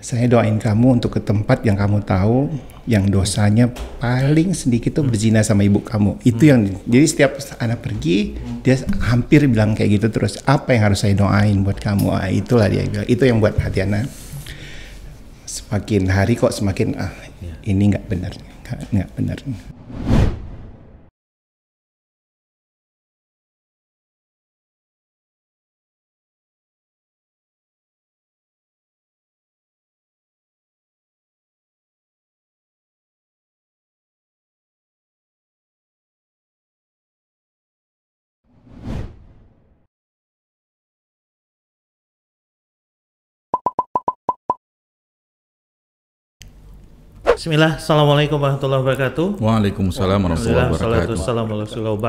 saya doain kamu untuk ke tempat yang kamu tahu yang dosanya paling sedikit tuh berzina sama ibu kamu. Itu yang jadi setiap anak pergi dia hampir bilang kayak gitu terus. Apa yang harus saya doain buat kamu? Itulah dia bilang. Itu yang buat hati Ana semakin hari kok semakin ini nggak benar. Bismillah, Assalamualaikum warahmatullahi wabarakatuh. Waalaikumsalam warahmatullahi wabarakatuh. Assalamualaikum.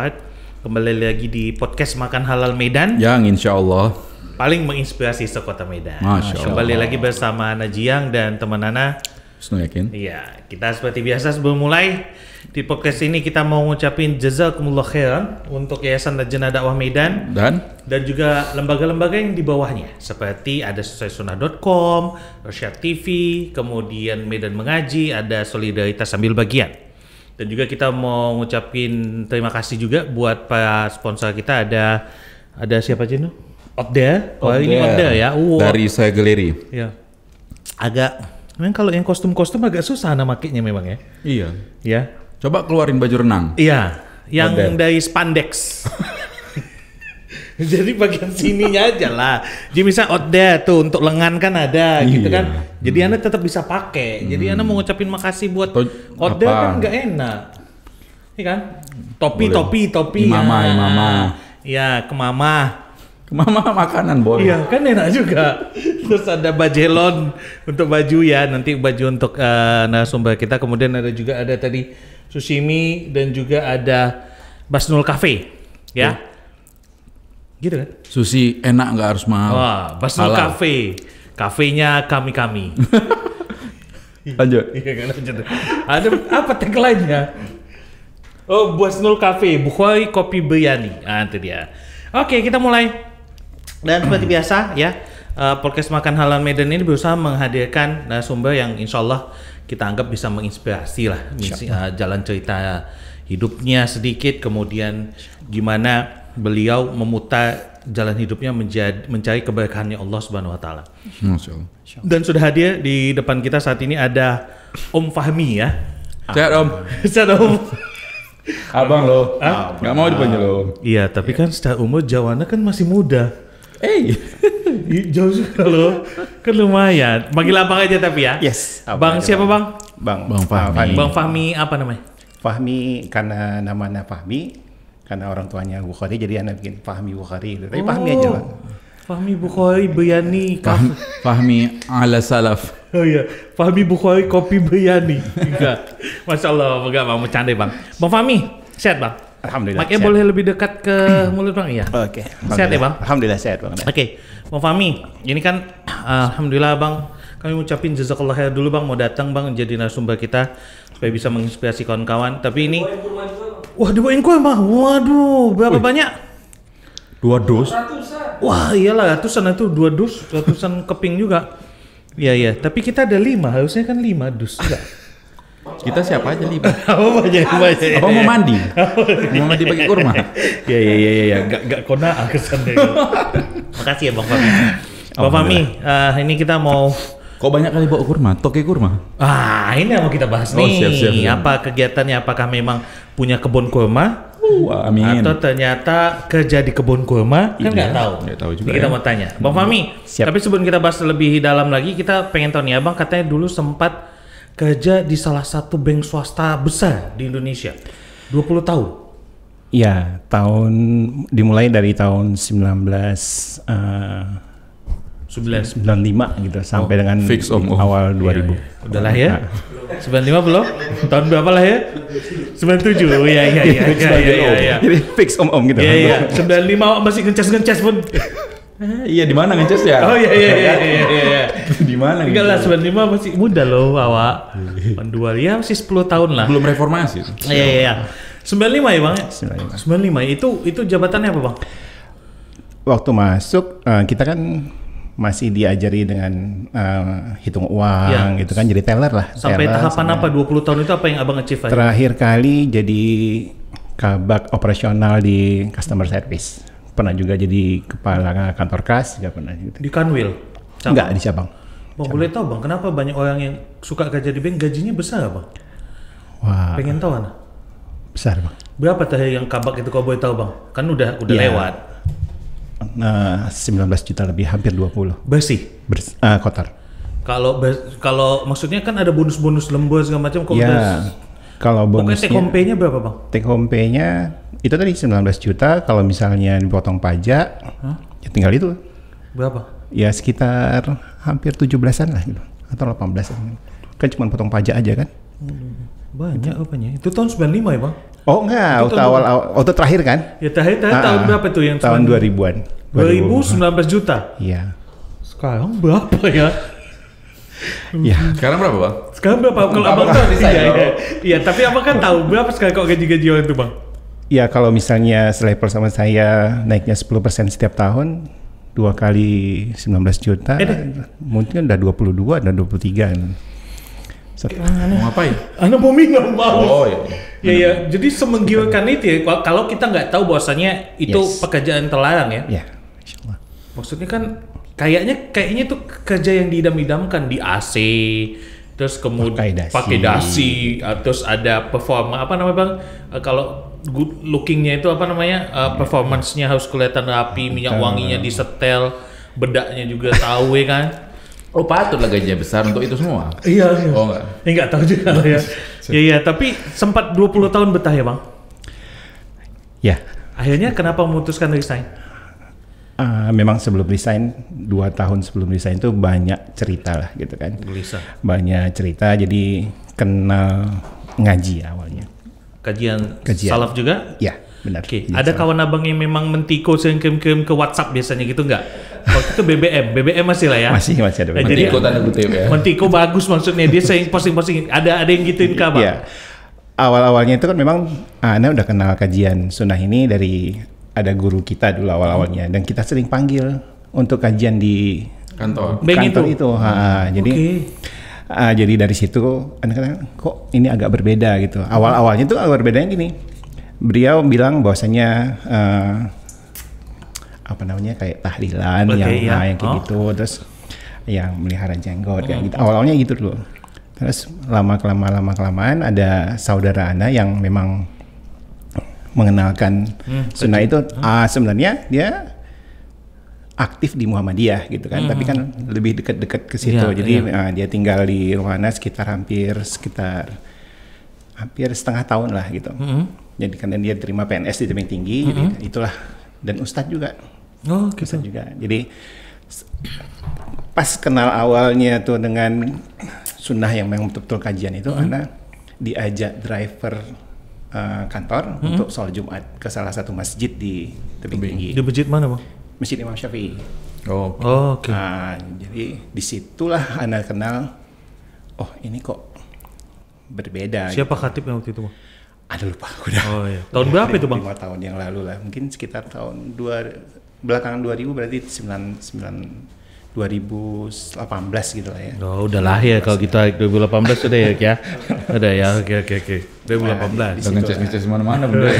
Kembali lagi di podcast Makan Halal Medan Yang insya Allah paling menginspirasi sekota Medan. Masya Allah. Kembali lagi bersama Ana Jiang dan teman Ana. Husnu Yakin. Iya, kita seperti biasa sebelum mulai di podcast ini kita mau ngucapin jazakumullah khairan untuk Yayasan Lajnah Dakwah Medan dan juga lembaga-lembaga yang di bawahnya seperti ada sunnah.com, Rosyad TV, kemudian Medan Mengaji, ada Solidaritas Sambil Bagian. Dan juga kita mau ngucapin terima kasih juga buat para sponsor kita, ada siapa aja nih? Odda. Oh, ini Odda ya. Dari saya Galeri. Ya. Memang kalau yang kostum-kostum agak susah makainya memang ya. Iya. Ya. Coba keluarin baju renang. Iya, yang Model. dari spandex. Jadi bagian sininya aja lah. Jadi misal Odda tuh untuk lengan kan ada gitu kan. Jadi Anda tetap bisa pakai. Jadi Anda mau ngucapin makasih buat Odda kan nggak enak. Iya kan? Topi. Imama. Ya, ke mama. Mama makanan boleh. Iya, kan enak juga. Terus ada bajelon untuk baju ya, nanti baju untuk narasumber kita. Kemudian ada tadi sushimi dan juga ada Basnul Cafe, ya. Gitu kan? Sushi enak nggak harus mahal. Wah, Basnul Cafe. Kafenya kami. Lanjut. Iya kan, lanjut. Ada apa tagline-nya? Oh, Basnul Cafe, Bukhari Kopi Biryani. Itu dia. Oke, kita mulai. Dan seperti biasa ya, podcast Makan Halal Medan ini berusaha menghadirkan narasumber yang insya Allah kita anggap bisa menginspirasi lah, jalan cerita hidupnya sedikit, kemudian gimana beliau memutar jalan hidupnya mencari keberkahannya Allah Subhanahu Wa Taala. Dan sudah hadir di depan kita saat ini ada Om Fahmi ya. Sehat Om. Sehat Om. Abang lo, nggak mau dipanggil lo. Iya, tapi kan secara umur Jawana kan masih muda. Jauh juga loh. Kan lumayan. Panggil abang aja tapi ya. Yes. Bang siapa bang? Bang Fahmi. Bang Fahmi apa namanya? Fahmi karena namanya Fahmi, karena orang tuanya Bukhari jadi anak bikin Fahmi Bukhari gitu. Tapi Fahmi aja Bang. Fahmi Bukhari Biryani. Fahmi ala salaf. Oh iya, Fahmi Bukhari Kopi Biryani. Enggak. Masya Allah, enggak bang, bercanda bang. Bang Fahmi, sehat bang? Alhamdulillah. Makanya boleh lebih dekat ke mulut bang ya? Oke. Sehat ya bang? Alhamdulillah sehat bang. Oke, Bang Fahmi, ini kan alhamdulillah bang, kami ucapin jazakallah khair dulu bang, mau datang bang jadi narasumber kita supaya bisa menginspirasi kawan-kawan. Tapi ini, wah dibawain kue bang, waduh berapa banyak? 2 dus. Wah iyalah ratusan itu 2 dus, ratusan keping juga. Iya, tapi kita ada 5, harusnya kan 5 dus juga. Kita siapa aja nih? banyak. Abang mau mandi? Mau mandi pakai kurma? Iya, gak kona kesannya. Makasih ya Bang Fahmi. Bang Fahmi, ini kita mau. Kok banyak kali bawa kurma? Toke kurma? Ini yang mau kita bahas nih. Siap. Apa kegiatannya? Apakah memang punya kebun kurma? Amin. Atau ternyata kerja di kebun kurma? Kan nggak tahu. Nggak tahu juga. Ini kita mau tanya, Bang Fahmi. Tapi sebelum kita bahas lebih dalam lagi, kita pengen tahu nih, Abang katanya dulu sempat kerja di salah satu bank swasta besar di Indonesia. 20 tahun. Iya, dimulai dari tahun 1995 gitu sampai dengan fix awal 2000. Udah lah ya. 95 belum? Tahun berapa lah ya? 97. Iya. Jadi fix om gitu. Iya. 95 masih ngeces pun. Iya, di mana ngeces ya? Oh iya. Di mana? Enggak lah, 95 masih muda loh awak. Pendual ya masih 10 tahun lah. Belum reformasi. Iya. 95 ya bang? 95. Itu jabatannya apa bang? Waktu masuk kita kan masih diajari dengan hitung uang gitu kan, jadi teller lah. Sampai teller, tahapan apa 20 tahun itu apa yang abang achieve aja? Terakhir kali jadi kabak operasional di customer service. Pernah juga jadi kepala kantor kas, juga pernah gitu. Di Kanwil? Enggak, di Cabang. Bang, boleh tahu bang, kenapa banyak orang yang suka kerja di bank, gajinya besar bang? Wah, Pengen tahu Ana? besar bang. Berapa tadi yang kabak itu kau boleh tahu bang? Kan udah Ya. lewat. Nah, 19 juta lebih, hampir 20. Bersih? Kotor. Kalau maksudnya kan ada bonus-bonus lembur segala macam kok Ya, udah. kalau Pokoknya bonusnya, take home pay-nya berapa bang? take home pay-nya itu tadi 19 juta, kalau misalnya dipotong pajak, ya tinggal itu. Berapa? Ya sekitar hampir 17-an lah gitu, atau 18-an. Kan cuma potong pajak aja kan. Banyak apanya? Itu tahun 95 ya bang? Oh enggak, Itu waktu waktu terakhir kan? Ya terakhir tahun berapa tuh yang Tahun 2000-an. 2019 juta. Iya. Sekarang berapa ya? Iya. Sekarang berapa bang? Sekarang berapa? Kalau abang tahu nih saya. Iya, tapi abang kan tahu berapa sekarang kok gaji-gaji orang itu bang? Ya kalau misalnya selevel sama saya naiknya 10% setiap tahun, 2 kali 19 juta, mungkin udah 22, udah 23. Mau ngapain? Anak mau minum bang. Oh iya. Ya, jadi semenggiurkan itu ya. Kalau kita nggak tahu bahwasanya itu Yes. pekerjaan terlarang ya. Ya, insyaallah. Maksudnya kan kayaknya itu kerja yang diidam-idamkan di AC, terus kemudian pakai dasi, terus ada performa apa namanya bang? Kalau good lookingnya itu apa namanya? Performance-nya harus kelihatan rapi, minyak wanginya disetel, bedaknya juga tahu ya kan? Oh patutlah gajinya besar untuk itu semua. Iya. Oh enggak. Nggak tahu juga lah ya. Iya, tapi sempat 20 tahun betah ya bang? Ya. Akhirnya kenapa memutuskan resign? Memang sebelum resign, 2 tahun sebelum resign itu banyak cerita lah gitu kan. Gelisah. Banyak cerita, jadi kenal ngaji awalnya. Kajian Kajian. salaf juga? Ya, benar. Oke, Jadi ada salaf. kawan abang yang memang mentiko sering kirim ke WhatsApp biasanya gitu nggak? Waktu itu BBM masih lah ya? Masih ada. Nah, jadi Mentiko tanda kutip ya. mentiko bagus maksudnya, dia sering posting-posting, ada yang gituin ke abang? Iya. Awal-awalnya itu kan memang Ana udah kenal kajian sunnah ini dari ada guru kita dulu awal-awalnya, dan kita sering panggil untuk kajian di Kantor. Bank kantor itu? itu. Jadi jadi dari situ anak-anak kok ini agak berbeda gitu. Awal-awalnya tuh agak berbedanya gini. Beliau bilang bahwasanya apa namanya kayak tahlilan yang kayak gitu, terus yang melihara jenggot kayak gitu. Awalnya gitu dulu. Terus lama-kelamaan ada saudara Ana yang memang mengenalkan sunnah itu. Sebenarnya dia aktif di Muhammadiyah gitu kan, tapi kan lebih dekat-dekat ke situ. Jadi dia tinggal di Rohana sekitar hampir setengah tahun lah gitu. Jadi karena dia terima PNS di Tebing Tinggi, jadi itulah, dan Ustadz juga. Oh, gitu. Ustadz juga. Jadi pas kenal awalnya tuh dengan sunnah yang memang betul-betul kajian itu, Ana diajak driver kantor untuk sholat Jumat ke salah satu masjid di Tebing Tinggi. Di masjid mana bang? Masjid Imam Syafi'i. Oh. Oke. Jadi disitulah Ana kenal, oh ini kok berbeda. Siapa khatibnya waktu itu bang? Ada lupa aku dah. Oh iya. Tahun berapa itu bang? 5 tahun yang lalu lah, mungkin sekitar tahun belakangan 2000, berarti 2018 gitu lah ya. Oh udah lahir kalau kita 2018 sudah ya, udah ya, oke. 2018. Jangan ngecek mana-mana benda.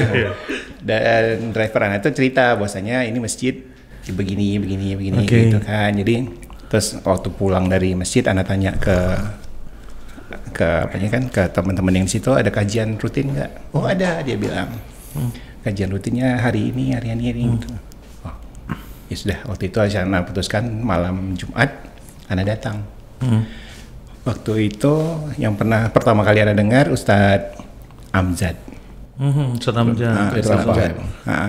Dan driver Ana itu cerita bahwasanya ini masjid begini gitu kan. Jadi terus waktu pulang dari masjid Ana tanya ke teman-teman yang di situ, ada kajian rutin nggak? Oh ada, dia bilang. Kajian rutinnya hari ini gitu. Oh, ya sudah, waktu itu Ana putuskan malam Jumat Ana datang. Waktu itu yang pertama kali Ana dengar Ustadz Amzad.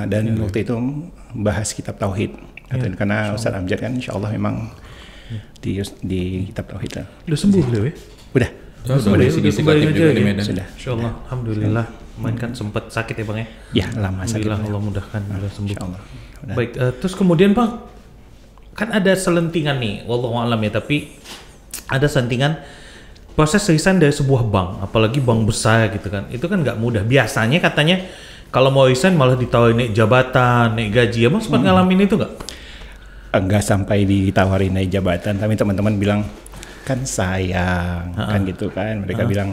Dan waktu itu bahas kitab tauhid. Karena Ustadz Amzad kan insya Allah memang di kitab tauhid. Udah sembuh beliau ya? Udah. Sudah kembali aja di ya. Medan. Sudah. Insya Allah, alhamdulillah. Main kan sempat sakit ya bang ya? Ya lama sakit. Alhamdulillah Allah mudahkan udah sembuh. Insya Allah. Baik, terus kemudian bang, kan ada selentingan nih, wallahu a'lam ya, tapi ada selentingan proses resign dari sebuah bank, apalagi bank besar gitu kan, itu kan nggak mudah. Biasanya katanya kalau mau resign malah ditawarin naik jabatan, naik gaji. Ya, Mas sempat ngalamin itu nggak? enggak sampai ditawarin naik jabatan, tapi teman-teman bilang kan sayang, kan gitu kan. Mereka bilang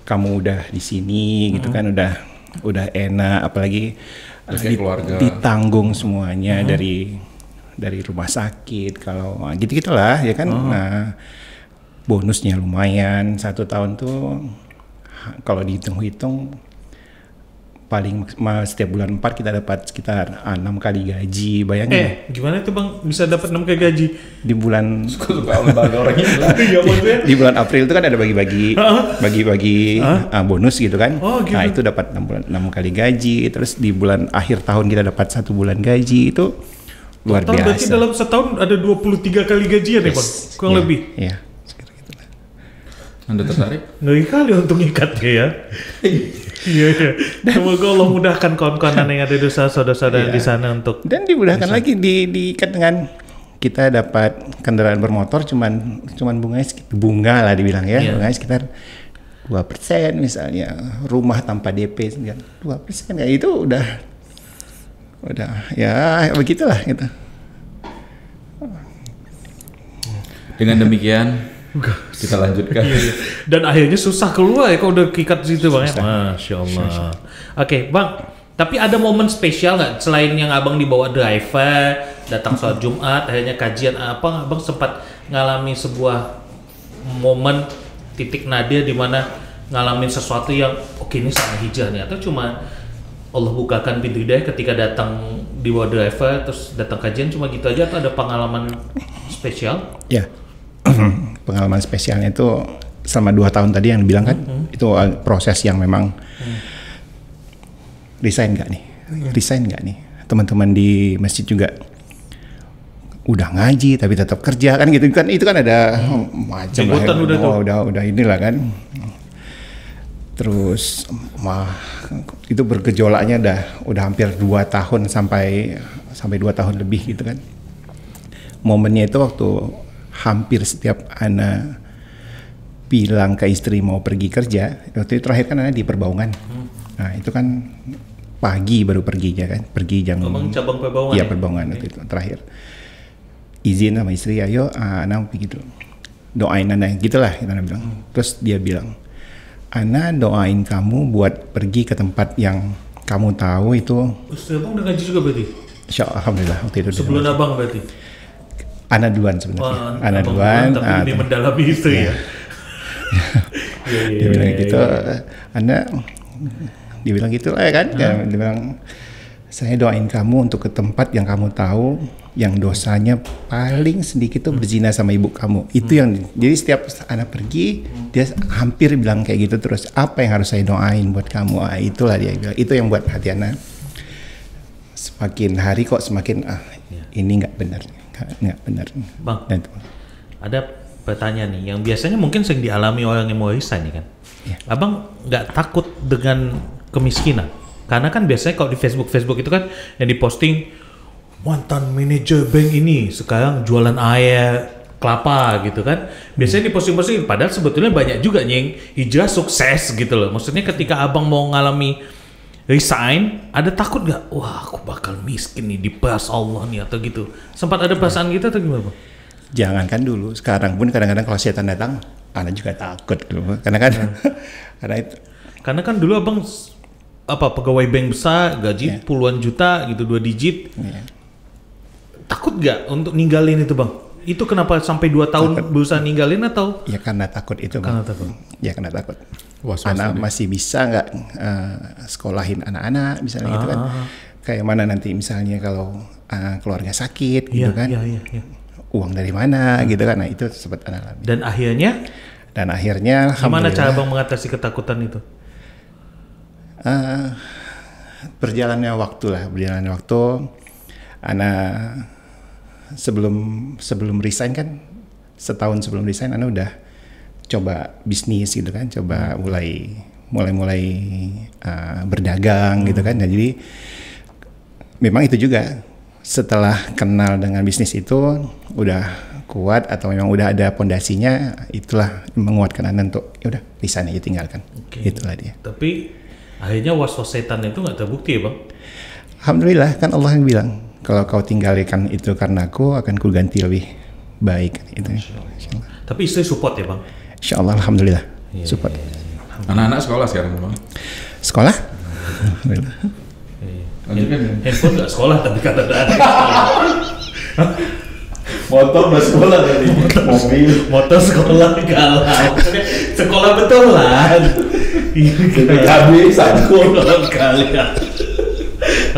kamu udah di sini gitu kan, udah enak, apalagi ditanggung semuanya dari rumah sakit, kalau gitu-gitulah ya kan. Nah, bonusnya lumayan 1 tahun tuh kalau dihitung-hitung paling setiap bulan 4 kita dapat sekitar 6 kali gaji, bayangin. Gimana tuh Bang bisa dapat 6 kali gaji? Di bulan orang di bulan April itu kan ada bagi-bagi bonus gitu kan. Gitu. Nah, itu dapat 6 kali gaji, terus di bulan akhir tahun kita dapat 1 bulan gaji, itu luar biasa. Berarti dalam setahun ada 23 kali gajian ya Bang? Kurang lebih. Iya. Anda tertarik? Ngeri kali untuk ngikatnya ya. Iya. Semoga Allah mudahkan kawan-kawan yang ada di saudara-saudara di sana untuk. Dan dimudahkan lagi diikat dengan kita dapat kendaraan bermotor cuman bunganya bunga lah dibilang ya. Bunganya sekitar 2% misalnya. Rumah tanpa DP 2% ya, itu udah ya begitulah gitu. Dengan demikian kita lanjutkan. Dan akhirnya susah keluar ya kalau udah kikat situ Bang ya. Masya Allah. Oke, Bang, tapi ada momen spesial nggak selain yang Abang dibawa driver, datang sholat Jumat, akhirnya kajian apa, Abang sempat ngalami sebuah momen titik nadir di mana ngalamin sesuatu yang oke, ini saat hijrah nih, atau cuma Allah bukakan pintu hidayah ketika datang dibawa driver terus datang kajian, cuma gitu aja, atau ada pengalaman spesial? Ya. Pengalaman spesialnya itu selama 2 tahun tadi yang dibilang kan, itu proses yang memang resign nggak nih, teman-teman di masjid juga udah ngaji tapi tetap kerja kan gitu kan, itu kan ada macam lah, udah inilah kan. Terus itu bergejolaknya udah hampir 2 tahun sampai 2 tahun lebih gitu kan. Momennya itu waktu hampir setiap Ana bilang ke istri mau pergi kerja, waktu itu terakhir kan Ana di Perbaungan. Nah itu kan pagi baru perginya kan, pergi jam. Cabang Perbaungan. Iya Perbaungan waktu itu terakhir. Izin sama istri, ayo Ana pergi dulu. Doain Ana, gitulah kita bilang. Terus dia bilang, Ana doain kamu buat pergi ke tempat yang kamu tahu itu. Ustaz Abang udah ngaji juga berarti? Alhamdulillah waktu itu. Sebelum Abang berarti? Ana duluan sebenarnya. Ana duluan. Tapi lebih mendalami itu ya. Dia bilang gitu, dia bilang gitu lah kan. Dia bilang, saya doain kamu untuk ke tempat yang kamu tahu, yang dosanya paling sedikit tuh berzina sama ibu kamu. Itu yang, jadi setiap Ana pergi, dia hampir bilang kayak gitu terus. Apa yang harus saya doain buat kamu? Itulah dia bilang. Itu yang buat hati Ana semakin hari kok semakin ini nggak benar. Bang, ada pertanyaan nih yang biasanya mungkin sering dialami orang yang mau resign kan. Abang nggak takut dengan kemiskinan? Karena kan biasanya kalau di Facebook itu kan yang diposting mantan manajer bank ini sekarang jualan air kelapa gitu kan. Biasanya diposting padahal sebetulnya banyak juga yang hijrah sukses gitu loh. Maksudnya ketika Abang mau ngalami resign, ada takut gak? Wah, aku bakal miskin nih, diperas Allah nih atau gitu. Sempat ada perasaan gitu atau gimana, Bang? Jangankan dulu, sekarang pun kadang-kadang kalau setan datang, Ana juga takut dulu. Karena kan dulu Abang pegawai bank besar, gaji puluhan juta gitu, 2 digit. Takut gak untuk ninggalin itu, Bang? Itu kenapa sampai 2 tahun berusaha ninggalin atau? Ya karena takut itu, Karena Bang. takut. Ya karena takut. Anak masih bisa nggak sekolahin anak-anak misalnya gitu kan. Kayak mana nanti misalnya kalau keluarga sakit gitu kan. Iya. Uang dari mana gitu kan. Nah itu sempat anak alami. Dan akhirnya gimana cara Bang mengatasi ketakutan itu? Berjalannya waktu Ana sebelum resign kan, setahun sebelum resign Ana udah coba bisnis gitu kan, coba mulai berdagang gitu kan. Nah, jadi memang itu juga setelah kenal dengan bisnis itu udah kuat atau memang udah ada pondasinya, itulah menguatkan Ana untuk ya udah resign aja, tinggalkan. Itulah dia. Tapi akhirnya was-was setan itu nggak terbukti ya Bang? Alhamdulillah kan Allah yang bilang Kalau kau tinggalkan itu karena aku, akan kuganti lebih baik. Itu. Insyaallah. Tapi istri support ya bang? Insyaallah, alhamdulillah. Support. Anak-anak sekolah sekarang bang. Sekolah? Alhamdulillah. Handphone nggak sekolah tapi kata ada. Motor nggak sekolah tadi. Motor sekolah galau. Sekolah betulan. Habis Sekolah kalian.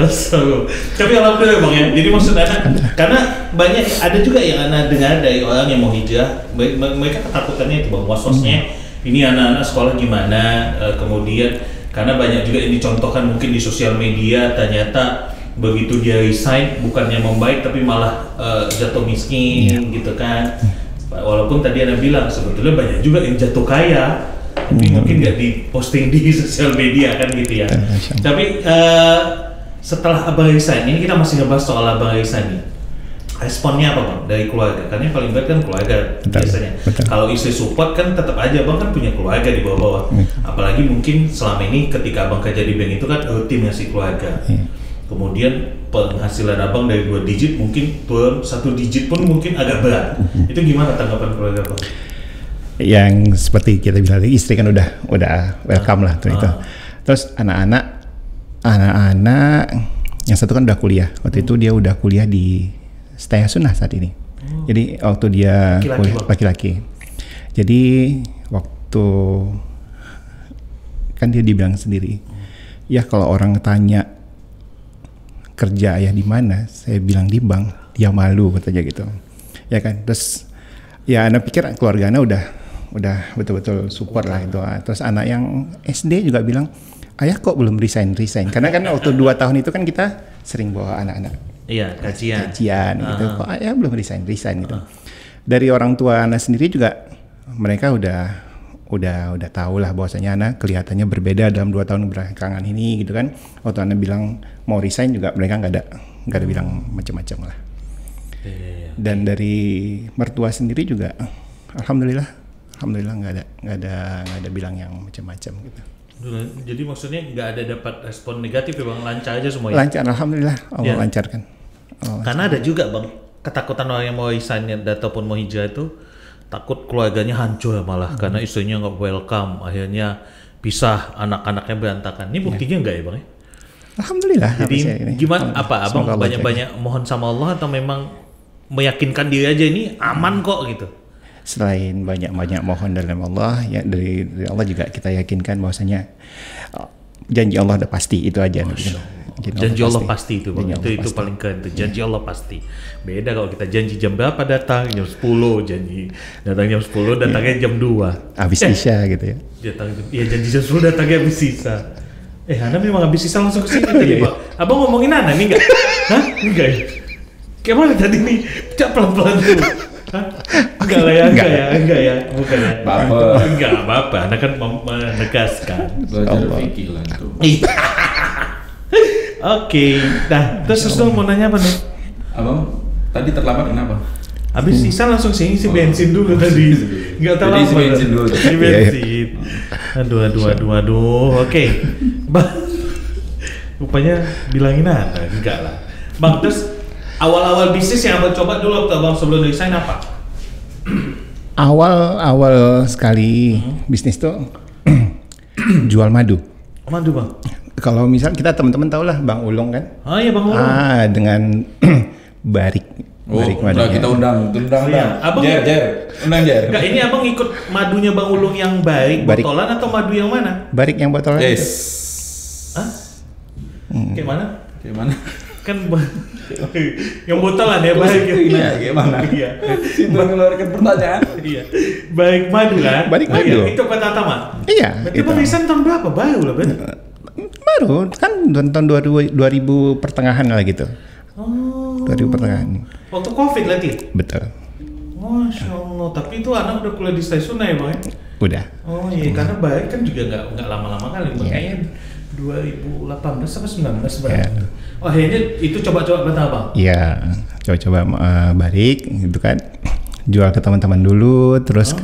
So, tapi alhamdulillah bang ya. Jadi maksud anak, karena banyak ada juga yang anak dengar dari orang yang mau hijrah, mereka ketakutannya itu bang, was-wasnya. Ini anak-anak sekolah gimana? Kemudian karena banyak juga yang dicontohkan mungkin di sosial media, ternyata begitu dia resign bukannya membaik tapi malah jatuh miskin gitu kan. Walaupun tadi Anda bilang sebetulnya banyak juga yang jatuh kaya, tapi mungkin nggak diposting di sosial media kan gitu ya. Tapi setelah Abang resign, ini kita masih ngebahas soal Abang resign nih. Responnya apa bang dari keluarga? Karena yang paling berat kan keluarga biasanya. Kalau istri support kan tetap aja abang kan punya keluarga di bawah-bawah. Apalagi mungkin selama ini ketika abang kerja di bank itu kan rutin ngasih keluarga. Kemudian penghasilan abang dari 2 digit mungkin turun 1 digit pun mungkin agak berat. Itu gimana tanggapan keluarga bang? Yang seperti kita bilang istri kan udah welcome lah tuh itu. Terus anak-anak yang satu kan udah kuliah. Waktu itu dia udah kuliah di Setengah Sunnah saat ini. Jadi waktu dia laki-laki. Jadi waktu kan dia dibilang sendiri, ya kalau orang tanya kerja ayah di mana, saya bilang di bank, dia malu katanya gitu. Ya kan. Terus ya anak pikir keluarga anak udah betul-betul support lah itu. Terus anak yang SD juga bilang, ayah kok belum resign. Karena kan waktu 2 tahun itu kan kita sering bawa anak-anak. Iya, kajian gitu. Kok ayah belum resign gitu. Dari orang tua anak sendiri juga mereka udah tahu lah bahwasanya anak kelihatannya berbeda dalam 2 tahun belakangan ini gitu kan. Waktu anak bilang mau resign juga mereka nggak ada bilang macam-macam lah. Dan dari mertua sendiri juga alhamdulillah nggak ada bilang yang macam-macam gitu. Jadi maksudnya nggak ada dapat respon negatif ya bang, lancar aja semuanya? Lancar, alhamdulillah, Allah lancarkan. Karena ada juga bang, ketakutan orang yang mau resign ataupun mau hijrah itu takut keluarganya hancur malah karena istrinya nggak welcome, akhirnya pisah, anak-anaknya berantakan. Ini buktinya nggak ya bang? Alhamdulillah. Jadi gimana? Apa abang banyak-banyak mohon sama Allah atau memang meyakinkan diri aja ini aman kok gitu? Selain banyak-banyak mohon dalam Allah, ya dari Allah juga kita yakinkan bahwasanya janji Allah udah pasti, itu aja. Janji Allah pasti itu bang, itu paling keren tuh, janji Allah pasti. Beda kalau kita janji jam berapa datang, jam 10 janji datang jam 10 datangnya jam 2 habis isya gitu ya. Iya janji jam 10 datangnya habis sisa. Anda memang habis sisa langsung ke sini tadi Pak. Abang ngomongin Ana nih enggak? Hah? Enggak ya? Kayak mana tadi nih? Cak pelan-pelan dulu. Enggak lah ya, enggak ya, bukan ya. Bapak. Enggak apa-apa, Anda kan menegaskan. Belajar fikih lah itu. Oke, nah terus mau nanya apa nih? Abang, tadi terlambat kenapa? Habis sisa langsung sini isi bensin dulu tadi. Enggak tahu isi bensin dulu. Isi bensin. Aduh. Oke. Bang. Rupanya bilangin Anda, enggak lah. Bang, terus awal-awal bisnis yang Abang coba dulu waktu Abang sebelum resign apa? Awal sekali bisnis tuh jual madu. Madu bang? Kalau misal kita teman-teman tahu lah Bang Ulung kan? Oh iya Bang Ulung. Dengan barik udah kita undang. Iya. Abang undang Jer. Enggak, ini Abang ikut madunya Bang Ulung yang barik botolan atau madu yang mana? Barik yang botolan. Yes. Hah? Kayak mana? Kan yang botolan ya baik gitu. Iya, gimana? Iya. Itu mengeluarkan pertanyaan. Iya. Baik madu kan? Barik madu. Itu pertama. Iya. Berarti pemeriksaan tahun berapa? Baru lah berarti. Baru kan tahun 2000 pertengahan lah gitu. Oh. 2000 pertengahan. Waktu Covid lagi. Betul. Masya Allah. Tapi itu anak udah kuliah di stasiun ya bang? Udah. Oh iya, karena baik kan juga nggak lama-lama kali. Makanya 2018 sampai 19 berapa? Oh akhirnya itu coba-coba betul bang? Iya, coba-coba barik gitu kan. Jual ke teman-teman dulu, terus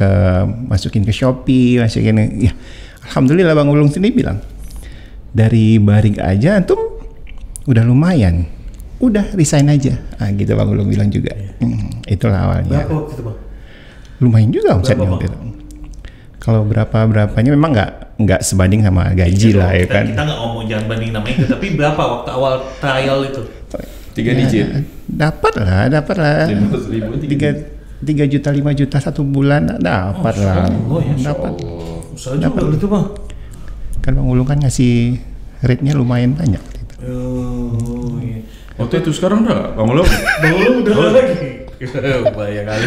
masukin ke Shopee, ya. Alhamdulillah Bang Ulung sini bilang, dari barik aja antum udah lumayan. udah resign aja. Gitu Bang Ulung bilang juga. Itulah awalnya. Berapa waktu itu Bang? Lumayan juga omsetnya waktu itu. Kalau berapanya memang nggak sebanding sama gaji lah ya kan. Kita nggak ngomong jangan banding nama itu, tapi berapa waktu awal trial itu? 3 digit. Dapat lah. 3 juta 5 juta 1 bulan dapat lah. Dapat. Usaha juga itu Bang. Kan Bang Ulung kan ngasih rate-nya lumayan banyak. Gitu. Iya. Waktu itu sekarang udah Bang Ulung. Bang Ulung udah lagi. Bahaya kali.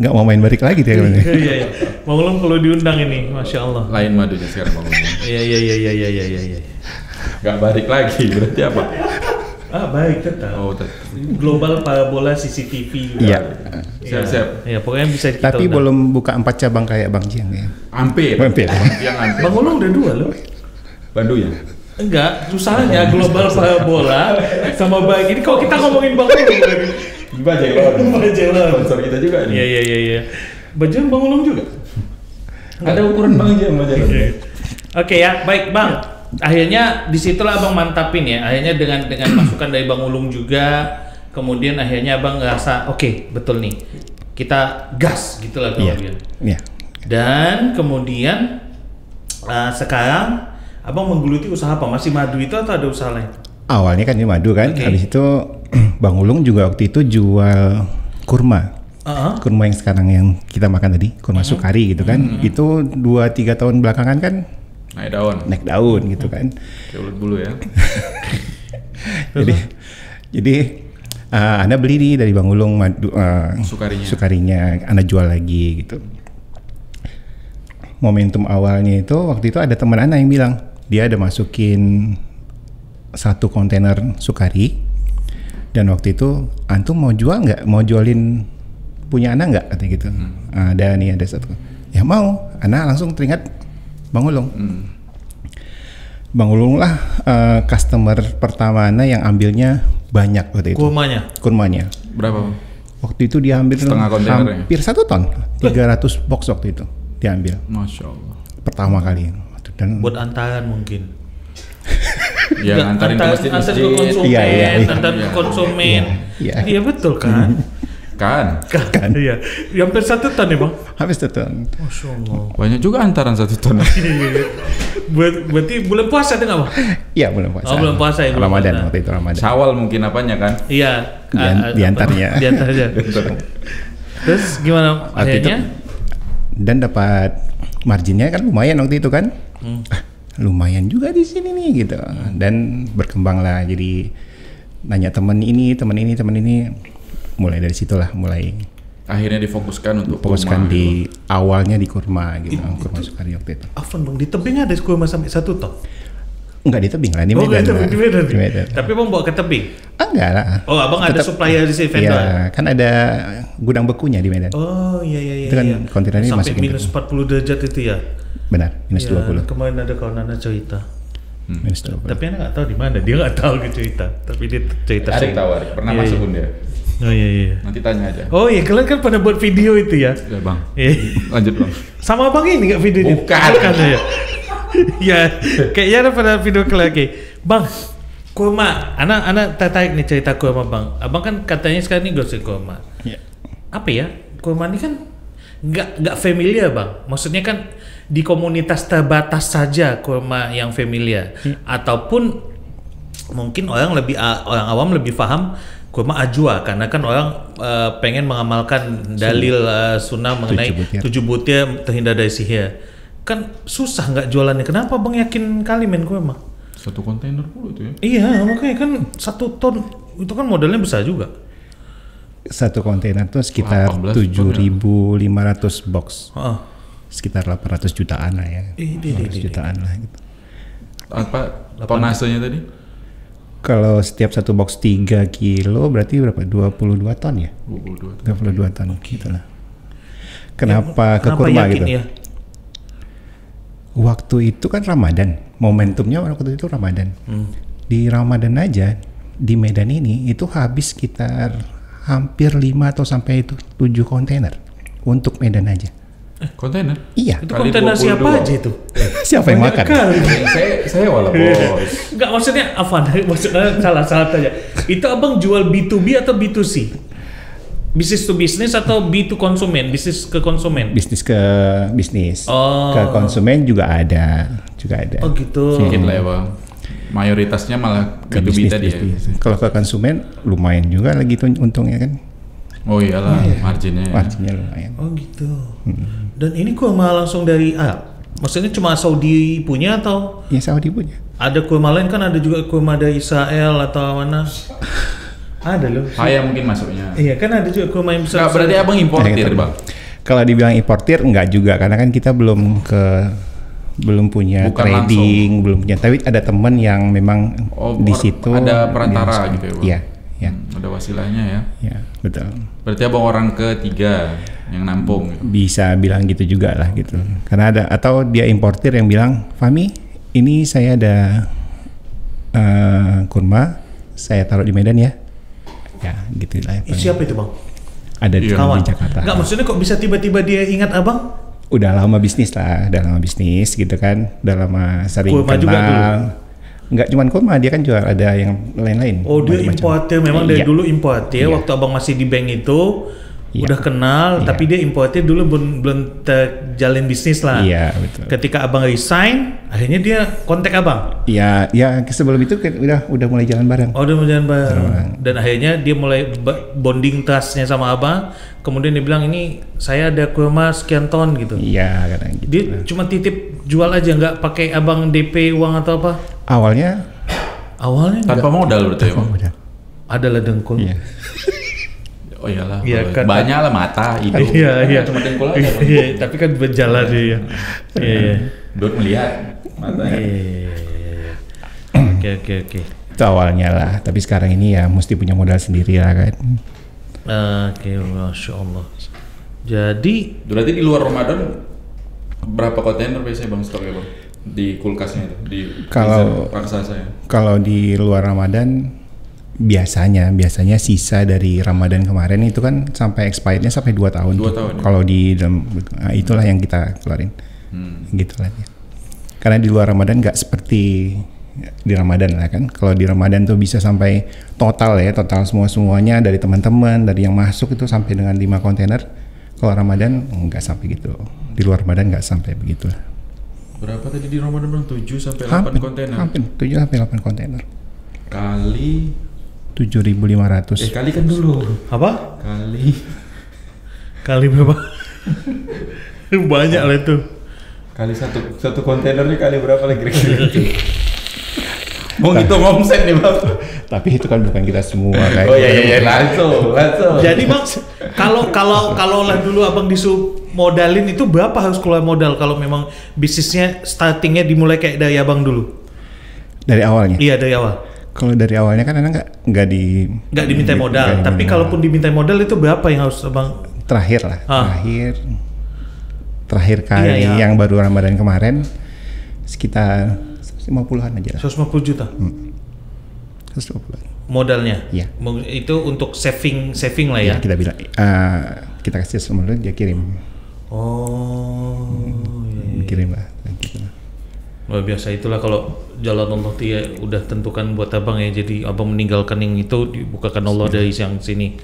Nggak mau main balik lagi dia. Iya. Bang Ulung kalau diundang ini, Masya Allah. Lain madunya sekarang Bang Ulung. Iya. Nggak balik lagi, berarti apa? Baik tetap. Oh, tetap. Global parabola CCTV. Iya. Siap. Iya, pokoknya bisa kita Tapi undang. belum buka 4 cabang kayak Bang Jiang ya. Hampir. Yang hampir. Bang Ulung udah 2 loh. Bandung ya? Enggak, usahanya global parabola sama baik. Ini kalau kita ngomongin Bang Ulung lagi. Bajelon. Sponsor kita juga nih. Iya. Bajelon Bang Ulung juga. Ada ukuran Bang aja Bajelon. Oke ya, baik Bang. Akhirnya disitulah Abang mantapin ya. Akhirnya dengan masukan dari Bang Ulung juga, kemudian akhirnya Abang ngerasa oke, betul nih. Kita gas gitulah kalau dia. Iya. Dan kemudian sekarang Abang menggeluti usaha apa? Masih madu itu atau ada usaha lain? Awalnya kan ini madu kan, habis itu Bang Ulung juga waktu itu jual kurma. Kurma yang sekarang yang kita makan tadi, kurma Sukari gitu kan. Itu 2-3 tahun belakangan kan naik daun gitu kan. Kayak ulat bulu ya. jadi Anda beli nih dari Bang Ulung madu, Sukarinya Anda jual lagi gitu. Momentum awalnya itu waktu itu ada teman Anda yang bilang dia ada masukin 1 kontainer Sukari, dan waktu itu antum mau jual nggak, mau jualin punya Anda nggak, katanya gitu. Ada 1, ya mau. Anda langsung teringat Bang Ulung. Bang Ulung lah customer pertama Anda yang ambilnya banyak waktu itu. Kurmanya. Berapa? Waktu itu dia ambil setengah kontainer, hampir 1 ton, 300 box waktu itu diambil. Masya Allah. Pertama kali. Dan buat antaran mungkin. Ya, antarin ke masjid-masjid. Antar ke konsumen. Iya betul kan? Kan. Iya. Hampir 1 ton ya Bang? Habis 1 ton. Masya Allah. Banyak juga antaran 1 ton. Berarti bulan puasa ada nggak Bang? Iya bulan puasa. Bulan puasa ya. Ramadan waktu itu Ramadan. Syawal mungkin apanya kan? Iya. Diantaranya. Terus gimana akhirnya? Dan dapat marginnya kan lumayan waktu itu kan. Lumayan juga di sini nih gitu. Dan berkembang lah, jadi nanya teman ini, mulai dari situlah mulai akhirnya difokuskan untuk kurma, di gitu. Awalnya di kurma gitu, kurma Sukari waktu itu. Afan Bang, di tebing ada kurma sampai 1 ton? Enggak di tebing lah, di Medan. Di Medan. Tapi Bang bawa ke tebing? Enggak lah. Oh Abang ada supplier di sini, vendor? Iya, kan ada gudang bekunya di Medan. Oh iya. Itu kan kontainernya sampai masukin minus 40 derajat itu ya? Benar, minus 20. Kemarin ada kawan Anda cerita. Minus 20. Tapi Anda nggak tahu di mana, dia nggak tahu cerita. Tapi dia cerita. Adik tahu, pernah masuk pun dia. Oh iya. Nanti tanya aja. Oh iya, kalian kan pada buat video itu ya? Ya Bang. Lanjut Bang. Sama Bang ini nggak videonya? Bukan ya. Ya, kayaknya ada pada video lagi. Bang, kurma. Anak tertarik nih cerita kurma Bang. Abang kan katanya sekarang ini gosip kurma. Iya. Apa ya? Kurma ini kan nggak familiar Bang. Maksudnya kan di komunitas terbatas saja kurma yang familiar. Ataupun mungkin orang awam lebih paham kurma ajwa, karena kan orang pengen mengamalkan dalil sunnah mengenai 7 butir terhindar dari sihir. Kan susah nggak jualannya. Kenapa Bang yakin kali main kurma? 1 kontainer pula itu ya? Iya, makanya kan 1 ton itu kan modalnya besar juga. 1 kontainer tuh sekitar 7.500 box. Sekitar 800 jutaan lah ya. 800 jutaan lah gitu. Apa tonasenya tadi? Kalau setiap 1 box 3 kilo berarti berapa? 22 ton ya? 22 ton gitu lah. Kenapa ke kurma gitu? Ya? Waktu itu kan Ramadan, momentumnya waktu itu Ramadan. Di Ramadan aja di Medan ini itu habis sekitar hampir 5 atau sampai itu 7 kontainer untuk Medan aja. Kontainer? Iya. Itu Kali kontainer 22. siapa aja itu? Siapa yang makan? Saya wala bos. Enggak, maksudnya apa? Maksudnya salah aja. Itu abang jual B2B atau B2C? Business to business atau B to konsumen? Bisnis ke konsumen? Bisnis ke bisnis. Oh. Ke konsumen juga ada. Oh gitu. Sedikit lah ya bang. Mayoritasnya malah Ke B2B tadi ya. Kalau ke konsumen lumayan juga lagi tuh untungnya kan. Oh iyalah marginnya. Marginnya lumayan. Oh gitu. Dan ini kurma langsung dari maksudnya cuma Saudi punya atau Ya Saudi punya. ada kurma lain kan, ada juga kurma dari Israel atau mana? Ada loh. Saya mungkin masuknya. Iya kan ada juga kurma yang besar. Nggak, berarti abang importir bang. Kalau dibilang importir enggak juga karena kan kita belum punya Bukan trading, belum punya. Tapi ada teman yang memang di situ ada perantara dia- gitu ya bang. Iya, ya. Ada wasilahnya ya. Ya, betul. Berarti abang orang ketiga yang nampung. Bisa bilang gitu juga lah gitu. Karena ada atau dia importir yang bilang, "Fami, ini saya ada kurma, saya taruh di Medan ya." Ya, gitu lah. Siapa itu bang? Ada di Kawan. Jakarta. Enggak, maksudnya kok bisa tiba-tiba dia ingat abang? Udah lama bisnis gitu kan. Udah lama sering Kurma juga kenal. Enggak cuma kurma, dia kan juga ada yang lain-lain. Oh dia macam-macam. importer, memang dari Iya. dulu importer. Iya. Waktu abang masih di bank itu Iya. udah kenal, Iya. tapi dia importer dulu belum terjalin bisnis lah. Iya, betul. Ketika abang resign, akhirnya dia kontak abang. Ya sebelum itu kan udah mulai jalan bareng. Oh, udah jalan bareng. Dan akhirnya dia mulai bonding trustnya sama abang. Kemudian dia bilang, ini saya ada kurma sekian ton gitu. Iya, kadang gitu. Dia cuma titip jual aja, nggak pakai abang DP uang atau apa? Awalnya Awalnya nggak. Tanpa modal berarti ya bang. udah. Ada lah dengkul. Iya. Oh iyalah. Iya, kalau kan. banyak lah mata, hidung. Iya. Cuma dengkul aja bang. Iya, tapi kan berjalan dia. Iya. Dot melihat matanya. Iya. Oke. Itu awalnya lah. Tapi sekarang ini ya mesti punya modal sendiri lah kan. Oke, masya Allah. Jadi Berarti di luar Ramadan berapa kontainer biasanya bang stoknya bang? Di kulkasnya itu, di Kalau- freezer raksasa ya? Kalau di luar Ramadan biasanya sisa dari Ramadan kemarin itu kan sampai expirednya sampai 2 tahun. 2 tuh. tahun, ya? Kalau di dalam itulah yang kita keluarin. Gitu lah ya. Karena di luar Ramadan nggak seperti di Ramadan lah kan. Kalau di Ramadan tuh bisa sampai total semuanya dari teman-teman, dari yang masuk itu sampai dengan 5 kontainer. Kalau Ramadan nggak sampai gitu. Di luar Ramadan nggak sampai begitu. Berapa tadi di Ramadan bang? 7 sampai 8 kontainer. Hampir 7 sampai 8 kontainer. Kali 7.500. kali kan dulu. apa? Kali Berapa? Banyak lah itu. kali satu kontainernya kali berapa lagi kira-kira itu? Mau ngitung omset nih bang. Tapi itu kan bukan kita semua kan. Oh iya langsung. Jadi bang, kalau lah dulu abang disuruh modalin itu berapa harus keluar modal kalau memang bisnisnya startingnya dimulai kayak dari abang dulu? Dari awalnya. Iya dari awal. Kalau dari awalnya kan anak nggak Nggak diminta modal, tapi kalaupun diminta modal itu berapa yang harus abang? terakhir lah, terakhir kali Iya. yang baru Ramadan kemarin sekitar 150-an aja lah. 150 juta 150-an. modalnya. Iya. Itu untuk saving lah ya. Ya, kita bilang kita kasih semua dia kirim. Oh. Iya. Kirim lah gitu. Luar biasa, itulah kalau jalan Allah dia udah tentukan buat abang ya. Jadi abang meninggalkan yang itu, dibukakan Allah dari yang sini.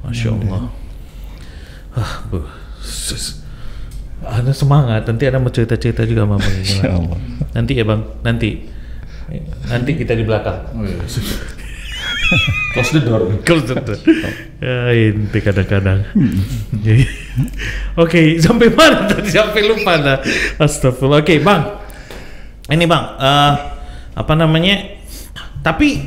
Masya Allah. Ada semangat. Nanti ada mau cerita-cerita juga sama abang. Insya Allah. Nanti ya bang, nanti kita di belakang. Oh iya. Close the door. Ya, inti kadang-kadang. Oke, sampai mana tadi? Sampai lupa dah. Astagfirullah. Oke, bang. Ini bang, apa namanya? Tapi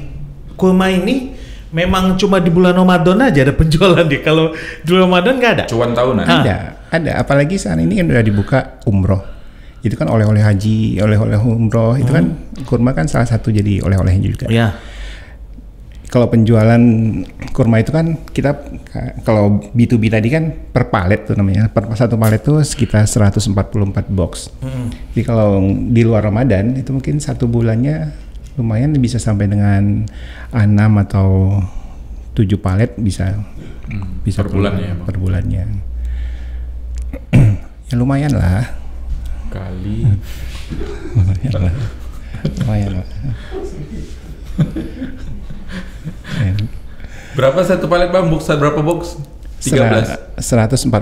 kurma ini memang cuma di bulan Ramadan aja ada penjualan dia. Kalau di bulan Ramadan nggak ada. Cuan tahunan. Ada. Apalagi saat ini kan udah dibuka umroh. Itu kan oleh-oleh haji, oleh-oleh umroh. Itu kan kurma kan salah satu jadi oleh-olehnya juga. Ya. Kalau penjualan kurma itu kan kita kalau B2B tadi kan per palet tuh namanya. Per satu palet tuh sekitar 144 box. Jadi kalau di luar Ramadan itu mungkin satu bulannya lumayan bisa sampai dengan 6 atau 7 palet bisa Per bulannya ya, Bang? per bulannya. Ya lumayan lah. Kali. Lumayan lah. Berapa satu palet bang? Berapa box? 13. 144.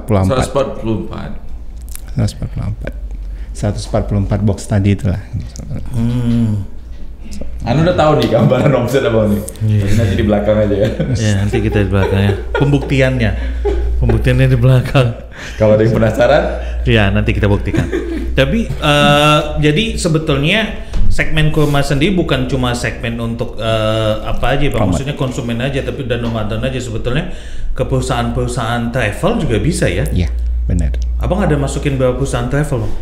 144 box tadi itulah. Anu udah tahu nih gambaran omset apa nih? Nanti di belakang aja ya. Ya nanti kita di belakang ya. Pembuktiannya di belakang. Kalau ada yang penasaran, ya nanti kita buktikan. Tapi jadi sebetulnya segmen Kurma sendiri bukan cuma segmen untuk apa aja Bang, maksudnya konsumen aja, tapi dan nomaden aja sebetulnya ke perusahaan-perusahaan travel juga bisa ya? Iya, benar. Abang ada masukin beberapa perusahaan travel Bang?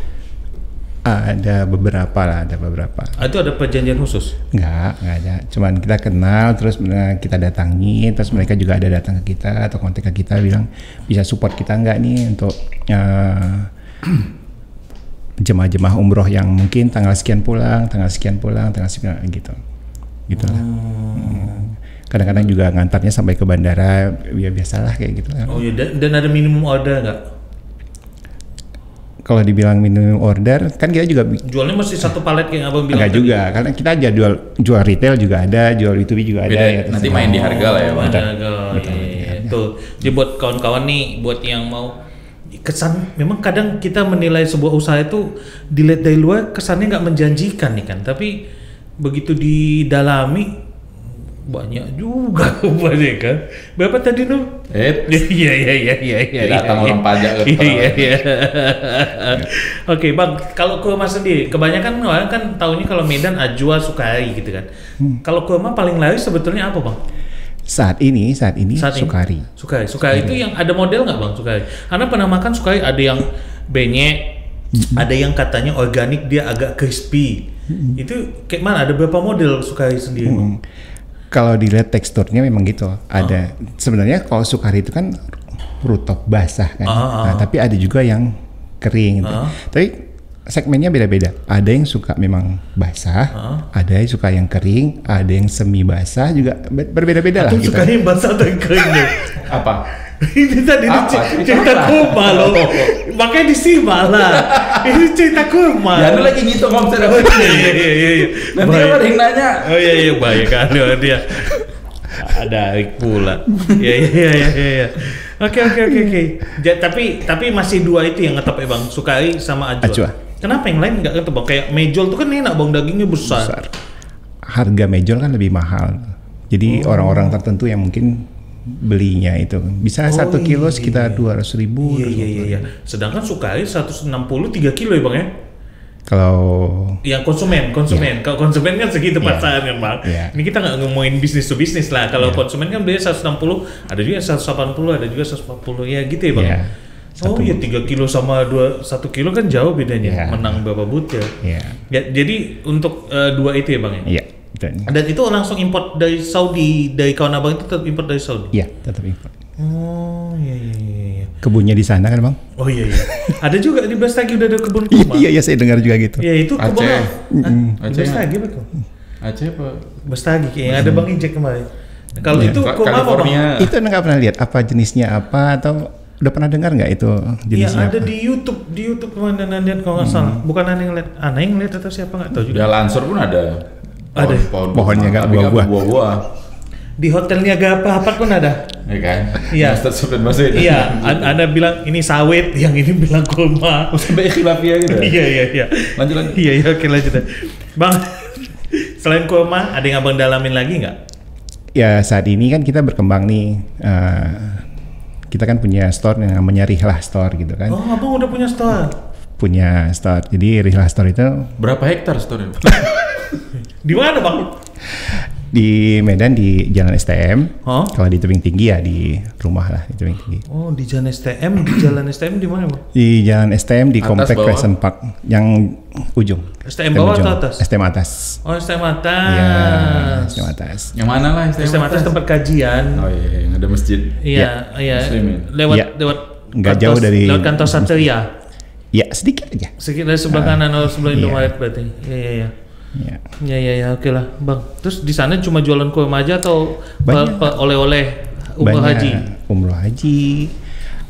Ada beberapa lah, ada beberapa. Itu ada perjanjian khusus? Enggak ada. Cuman kita kenal, terus kita datangi, terus mereka juga ada datang ke kita atau kontak ke kita bilang bisa support kita enggak nih untuk jemaah-jemaah umroh yang mungkin tanggal sekian pulang gitu. Gitulah. Kadang-kadang juga ngantarnya sampai ke bandara, ya biasalah kayak gitu. Oh iya, dan ada minimum order nggak? Kalau dibilang minimum order, kan kita juga jualnya masih satu palet kayak abang bilang. Enggak tadi juga, karena kita aja jual retail juga ada, jual B2B juga beda, ada. Ya, nanti main di harga lah ya bang. Tuh, jadi buat kawan-kawan nih, buat yang mau kesan, memang kadang kita menilai sebuah usaha itu dilihat dari luar kesannya nggak menjanjikan nih kan, tapi begitu didalami banyak juga banyak kan. Berapa tadi tuh? Iya. Datang orang pajak Iya. Oke bang, kalau kurma sendiri, kebanyakan orang kan taunya kalau Medan Ajwa, Sukari gitu kan. Kalau kurma paling laris sebetulnya apa bang? Saat ini Sukari. Sukari itu yang ada model nggak bang Sukari? Karena pernah makan Sukari ada yang benyek, ada yang katanya organik dia agak crispy. Itu kayak mana? Ada berapa model Sukari sendiri bang? Kalau dilihat teksturnya memang gitu. Ada sebenarnya kalau Sukari itu kan rutop basah kan. Nah, tapi ada juga yang kering gitu. Tapi segmennya beda-beda. Ada yang suka memang basah, ada yang suka yang kering, ada yang semi basah juga berbeda-beda lah gitu. Suka yang basah atau yang kering tuh? Apa? Ini tadi cerita kurma loh. Makanya disimak lah. Ini cerita kurma. Ya lu lagi ngitung omset apa? Iya. Nanti ada yang nanya. Oh iya baik kali dia. Ada pula. Iya. Oke. Tapi masih dua itu yang ngetop ya bang, Sukari sama Ajwa. Kenapa yang lain nggak ngetop bang? Kayak mejol tuh kan enak bang, dagingnya besar. Harga mejol kan lebih mahal. Jadi orang-orang tertentu yang mungkin belinya itu bisa 1 kilo sekitar 200.000. Iya. Sedangkan Sukari 160 3 kilo ya bang ya? Kalau yang konsumen, kalau konsumen kan segitu pasaran kan bang. Ini kita nggak ngomongin bisnis to bisnis lah. Kalau konsumen kan beli 160, ada juga 180, ada juga 140 ya gitu ya bang. Oh iya 3 kilo sama 1 kilo kan jauh bedanya, menang berapa butir. Ya, jadi untuk dua itu ya bang ya. Iya. Dan itu langsung import dari Saudi, dari kawan abang itu tetap import dari Saudi? Iya, tetap import. Oh iya. Kebunnya di sana kan bang? Oh iya. Ada juga di Bestagi udah ada kebun kurma. Iya saya dengar juga gitu. Iya itu kebun Aceh. Bestagi betul. Aceh apa? Bestagi yang ada bang Ijek kemarin. Kalau itu kurma apa bang? Itu nggak pernah lihat apa jenisnya apa atau udah pernah dengar nggak itu jenisnya? Iya ada di YouTube kemarin lihat kalau nggak salah. Bukan Ana yang lihat atau siapa nggak tahu juga. Ya Lansor pun ada. Pohonnya nggak buah-buah. Di Hotel Niaga apa pun ada. Iya kan? Iya. Iya. Anda bilang ini sawit, yang ini bilang kurma. Sampai khilafiyah gitu. Iya. Lanjut. Iya oke lanjut. Bang, selain kurma ada yang abang dalamin lagi nggak? Ya saat ini kan kita berkembang nih. Kita kan punya store yang namanya Rihlah Store gitu kan. Oh abang udah punya store? Punya store. Jadi Rihlah Store itu berapa hektar store? Di mana bang? Di Medan di Jalan STM. Kalau di Tebing Tinggi ya di rumah lah di Tebing Tinggi. Oh di Jalan STM, di mana bang? Di Jalan STM di Komplek Crescent Park yang ujung. STM bawah atau atas? STM atas. Oh STM atas. Iya STM atas. Yang mana lah STM atas tempat kajian. Oh iya yang ada masjid. Iya. Lewat nggak jauh dari lewat kantor Satria. Ya sedikit aja. Sedikit dari sebelah kanan atau sebelah Indomaret berarti. Iya. Ya, oke lah, bang. Terus di sana cuma jualan kurma aja atau oleh-oleh umroh haji? Umroh haji.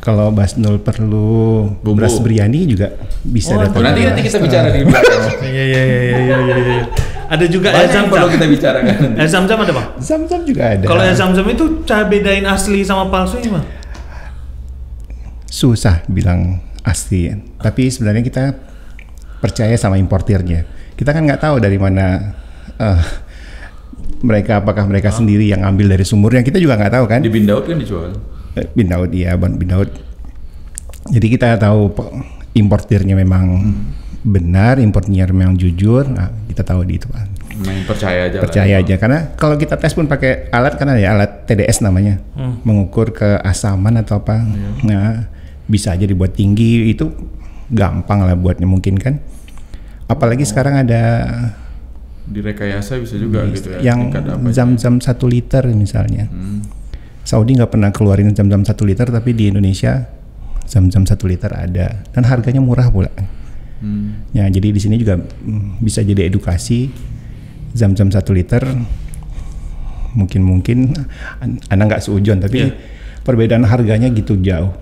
Kalau Basnul perlu Bumbu. beras biryani juga bisa datang. Nanti kita bicara di belakang. Iya. Ada juga air Banyak zam-zam. perlu kita bicarakan. Air zam-zam ada bang? Zam-zam juga ada. Kalau air zam-zam itu cara bedain asli sama palsunya bang? Susah bilang asli, tapi sebenarnya kita percaya sama importirnya. Kita kan nggak tahu dari mana apakah mereka sendiri yang ambil dari sumurnya, kita juga nggak tahu kan. Di Bindaud kan dijual. Bindaud, iya, Bindaud. Jadi kita tahu importirnya memang benar, importirnya memang jujur. Nah, kita tahu di itu kan. Main percaya aja. Percaya aja, karena kalau kita tes pun pakai alat, karena ya alat TDS namanya, mengukur keasaman atau apa. Nah, bisa aja dibuat tinggi, itu gampang lah buatnya mungkin kan. Apalagi sekarang ada Direkayasa bisa juga gitu ya. yang tingkat apa aja. zam-zam 1 liter misalnya. Saudi nggak pernah keluarin zam-zam 1 liter, tapi di Indonesia zam-zam 1 liter ada, dan harganya murah pula. Ya, jadi di sini juga bisa jadi edukasi. Zam-zam 1 liter mungkin Anda nggak seujon, tapi perbedaan harganya gitu jauh.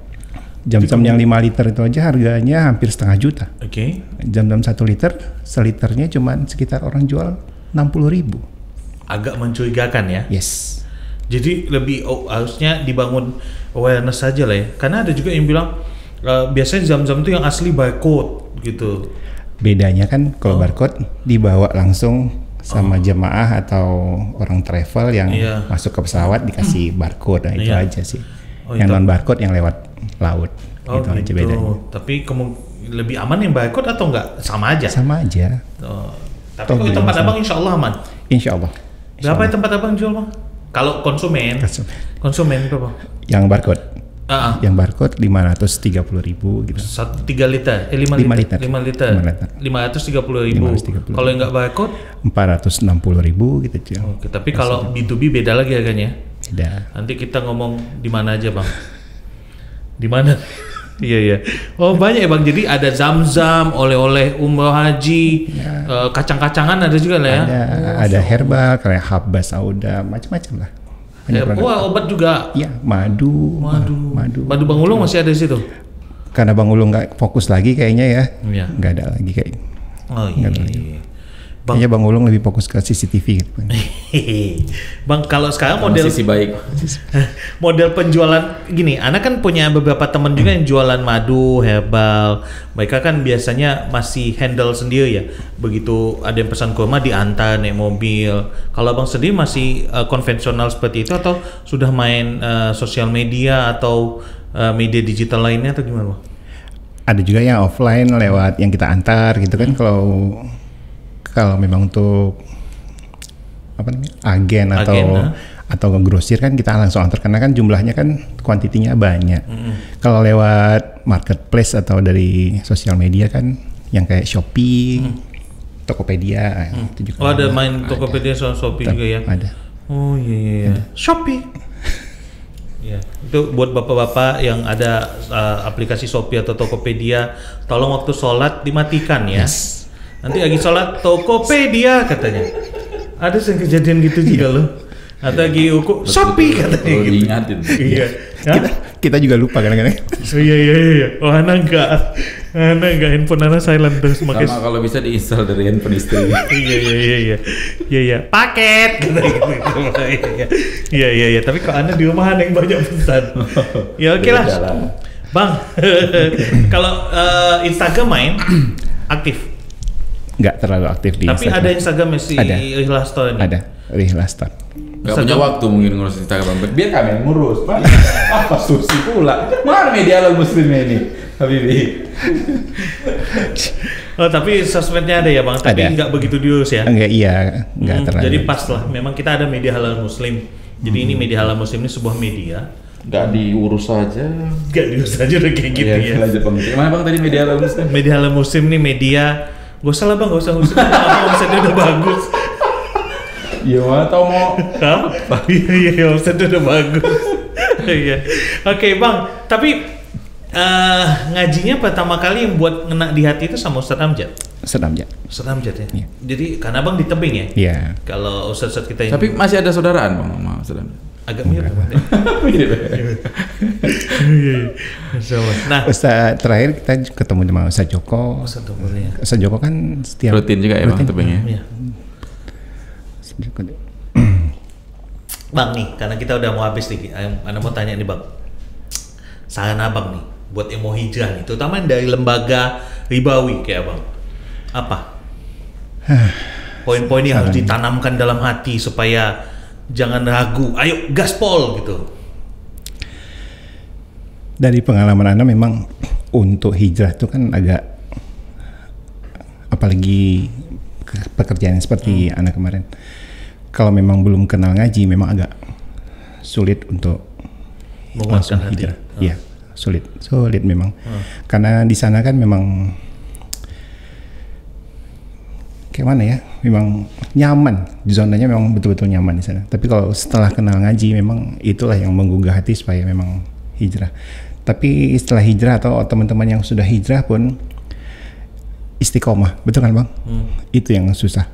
Zam-zam yang 5 liter itu aja harganya hampir setengah juta. Oke. Zam-zam 1 liter, seliternya cuman sekitar orang jual 60.000. Agak mencurigakan ya. Yes. Jadi lebih harusnya dibangun awareness saja lah ya. Karena ada juga yang bilang biasanya zam-zam itu yang asli barcode gitu. Bedanya kan kalau barcode dibawa langsung sama jemaah atau orang travel yang masuk ke pesawat dikasih barcode, nah itu aja sih. Yang non barcode yang lewat laut, itu aja bedanya. Tapi lebih aman yang barcode atau enggak? Sama aja. Sama aja. Tapi kalau tempat abang insya Allah aman. Insya Allah. Berapa tempat abang jual bang? Kalau konsumen berapa? Yang barcode. Yang barcode 530.000 gitu. 3 liter, 5 liter. 530.000. Kalau yang nggak barcode? 460.000 gitu cuy. Oke, tapi kalau B2B beda lagi harganya. Beda. Nanti kita ngomong di mana aja bang? Di mana? Iya. Oh banyak ya bang. Jadi ada zam-zam, oleh-oleh umroh haji, kacang-kacangan ada juga lah ya. Ada herbal kayak habba sauda, macam-macam lah. Obat juga. Iya, madu. Madu Bang Ulung masih ada di situ. Karena Bang Ulung nggak fokus lagi kayaknya ya. Iya. Nggak ada lagi kayak. Oh iya. Kayaknya Bang Ulung lebih fokus ke CCTV gitu. Bang, kalau sekarang model sisi baik. model penjualan gini, Ana kan punya beberapa teman juga yang jualan madu, herbal. Mereka kan biasanya masih handle sendiri ya. Begitu ada yang pesan kurma diantar naik mobil. Kalau Bang sendiri masih konvensional seperti itu atau sudah main sosial media atau media digital lainnya atau gimana Bang? Ada juga yang offline lewat yang kita antar gitu kan. Kalau memang untuk apa namanya agen atau grosir kan kita langsung antar, karena kan jumlahnya kan kuantitinya banyak. Kalau lewat marketplace atau dari sosial media kan yang kayak Shopee, Tokopedia itu juga. Ada main Tokopedia sama Shopee juga ya? Ada. Oh iya. Shopee. Ya, itu buat bapak-bapak yang ada aplikasi Shopee atau Tokopedia, tolong waktu sholat dimatikan ya. Yes. Nanti lagi sholat Tokopedia katanya. Ada yang kejadian gitu juga loh. Atau lagi Shopee katanya gitu. Diingatin. Iya. Kita juga lupa kadang-kadang. Iya. Oh, Ana enggak handphone Ana silent terus Sama kalau bisa diinstal dari handphone istri. Iya. Paket katanya gitu. Iya. Tapi kok Ana di rumah Ana yang banyak pesan. Ya oke lah. Bang, kalau Instagram main aktif. Nggak terlalu aktif di Tapi Instagram. ada Instagramnya si Ada. Rihla Store ini. Ada Rihla Store. Gak punya waktu mungkin ngurus Instagram. Biar kami yang ngurus. Apa susi pula? Mana media halal muslim ini, Habibi? Oh tapi sosmednya ada ya bang, tapi Ada. nggak begitu diurus ya? Nggak terlalu. Jadi pas lah, memang kita ada media halal muslim. Jadi ini media halal muslim ini sebuah media. Gak diurus aja. Gak diurus aja udah kayak gitu ya. Lanjut bang. Mana bang tadi media halal muslim? Media halal muslim nih media. Gak usah lah bang, gak usah ngusir. Omsetnya udah bagus. Iya mana tau mau. Iya, omsetnya udah bagus. Iya. Oke bang, tapi ngajinya pertama kali yang buat ngena di hati itu sama Ustadz Amjad. Ustadz Amjad ya. Iya. Jadi karena bang di tebing ya. Iya. Kalau Ustadz kita ini. Tapi masih ada saudaraan bang sama Ustadz Amjad? Agak mirip. Nah, Ustaz terakhir kita ketemu sama Ustaz Joko. Ustaz Joko kan setiap Rutin juga ya Bang tebingnya. Iya. Bang nih, karena kita udah mau habis nih, Anda mau tanya nih Bang. Saran Abang nih, buat yang mau hijrah nih, terutama dari lembaga ribawi kayak Abang. Apa? Poin-poin yang harus ditanamkan dalam hati supaya jangan ragu, ayo gaspol gitu. Dari pengalaman Anda memang untuk hijrah itu kan agak, apalagi pekerjaan seperti Anda kemarin, kalau memang belum kenal ngaji memang agak sulit untuk menguaskan hati. Hijrah. Iya, sulit memang. Karena di sana kan memang kayak mana ya, memang nyaman, zonanya memang betul-betul nyaman di sana. Tapi kalau setelah kenal ngaji memang itulah yang menggugah hati supaya memang hijrah. Tapi setelah hijrah atau teman-teman yang sudah hijrah pun istiqomah, betul kan Bang? Itu yang susah,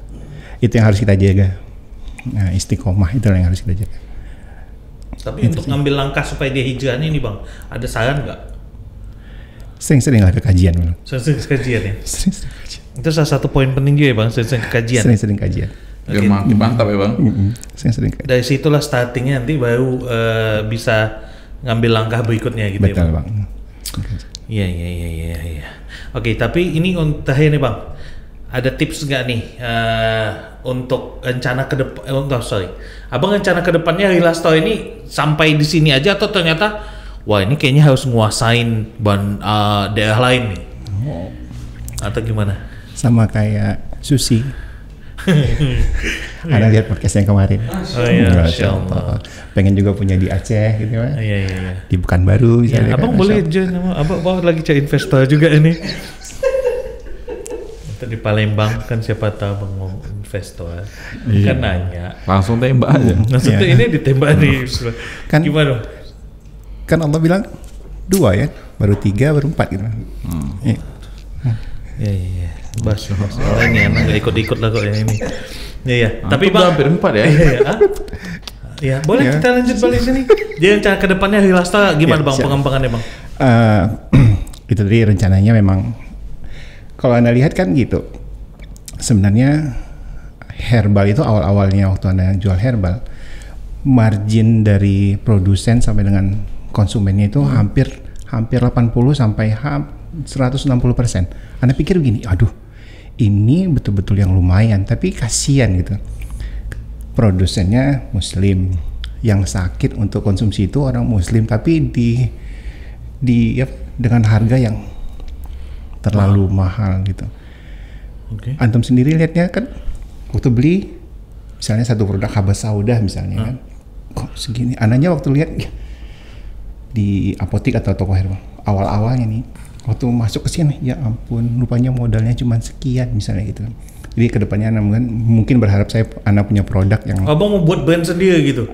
itu yang harus kita jaga. Nah, istiqomah itu yang harus kita jaga. Tapi itu untuk ngambil langkah supaya dia hijrah ini Bang, ada saran nggak? Sering-sering lah ke kajian Bang. Sering kajian ya? Sering-sering kajian. Itu salah satu poin penting juga ya Bang, sering kajian. Sering-sering kajian. Biar mantap ya Bang. Sering-sering kajian. Dari situlah startingnya, nanti baru bisa ngambil langkah berikutnya gitu. Betul ya Bang. Iya. Oke, tapi ini terakhir nih Bang, ada tips nggak nih untuk rencana ke depan? Abang rencana ke depannya Rilasto ini sampai di sini aja atau ternyata wah ini kayaknya harus nguasain daerah lain nih? Atau gimana? Sama kayak Susi. Anda lihat podcast yang kemarin. Oh iya, Masya Allah. Pengen juga punya di Aceh gitu kan. Iya. Di Pekanbaru misalnya. Abang boleh join sama Abang lagi cari investor juga ini. Di Palembang kan siapa tahu Abang mau investor. Kan nanya. Langsung tembak aja. Maksudnya ini ditembak di Kan gimana? Kan Allah bilang 2 ya, baru 3, baru 4 gitu. Iya. Bas. Oh, ini anak gak ikut-ikut lah kok yang ini. Iya. Tapi Bang hampir 4 ya. Iya. Boleh kita lanjut balik sini. Jadi rencana kedepannya Rilasta gimana Bang, pengembangannya Bang? Itu tadi rencananya memang, kalau Anda lihat kan gitu, sebenarnya herbal itu awal-awalnya waktu Anda jual herbal, margin dari produsen sampai dengan konsumennya itu hampir 80 sampai 160%. Anda pikir begini, aduh ini betul-betul yang lumayan, tapi kasihan gitu. Produsennya Muslim, yang sakit untuk konsumsi itu orang Muslim, tapi dengan harga yang terlalu mahal gitu. Antum sendiri lihatnya kan, waktu beli misalnya satu produk habas sauda misalnya kan, kok segini. Anaknya waktu lihat di apotik atau toko herbal awal-awalnya nih, waktu masuk ke sini, ya ampun, rupanya modalnya cuma sekian misalnya gitu. Jadi kedepannya mungkin berharap Anda punya produk yang Abang mau buat brand sendiri gitu.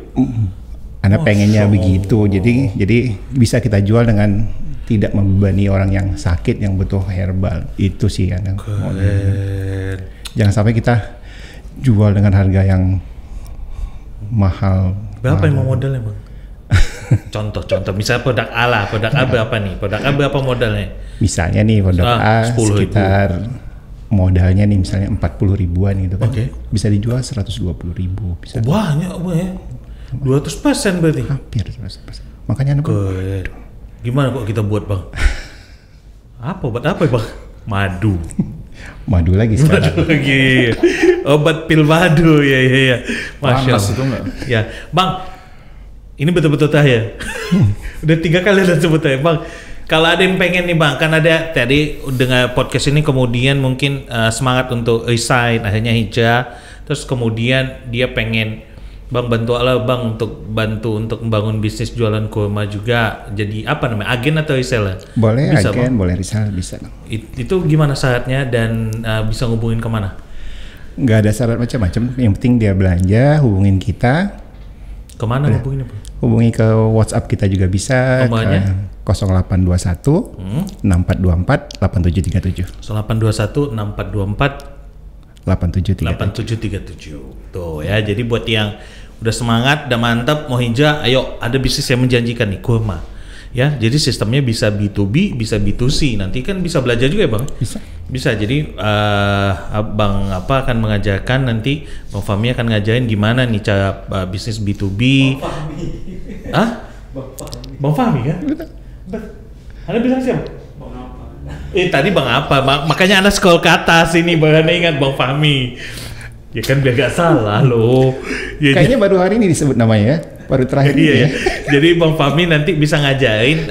Anda pengennya begitu. Jadi bisa kita jual dengan tidak membebani orang yang sakit yang butuh herbal. Itu sih Anda. Jangan sampai kita jual dengan harga yang mahal. Berapa yang mau modalnya Bang? Contoh, misalnya produk A lah, produk A berapa nih? Produk A berapa modalnya? Misalnya nih produk A sekitar modalnya nih misalnya 40 ribuan gitu kan. Bisa dijual 120 ribu. Bisa. Banyak ya. 200% berarti. Hampir 100%. Makanya gimana kok kita buat Bang? Buat apa Bang? Madu. Madu lagi sekarang. Obat pil madu ya. Masya Allah. Itu enggak? Ya, Bang. Ini betul-betul terakhir. Udah 3 kali udah sebut ya, Bang. Kalau ada yang pengen nih Bang, kan ada tadi dengan podcast ini kemudian mungkin semangat untuk resign, akhirnya hijrah, terus kemudian dia pengen Bang bantu Bang untuk membangun bisnis jualan kurma juga, jadi apa namanya, agen atau reseller? Boleh bisa, agen, Bang? boleh reseller, bisa. Itu gimana syaratnya dan bisa ngubungin kemana? Nggak ada syarat macam-macam, yang penting dia belanja, hubungin kita. Kemana hubunginnya Bang? Hubungi ke WhatsApp kita juga bisa. Nomornya? 0821 6424 8737. 0821 6424 8737. 8737. Tuh ya, jadi buat yang udah semangat, udah mantap, mau hijrah, ayo ada bisnis yang menjanjikan nih, kurma. Ya, jadi sistemnya bisa B2B, bisa B2C. Nanti kan bisa belajar juga ya Bang? Bisa. Jadi Bang akan mengajarkan nanti, Bang Fahmi akan ngajarin gimana nih cara bisnis B2B. Bang Fahmi. Hah? Bang Fahmi kan? Anda bilang siapa? Bang apa? Tadi Bang apa? Makanya Anda scroll ke atas ini, baru ingat Bang Fahmi. Ya kan biar gak salah loh. Ya, kayaknya baru hari ini disebut namanya ya. Baru terakhir ini ya. Jadi Bang Fahmi nanti bisa ngajarin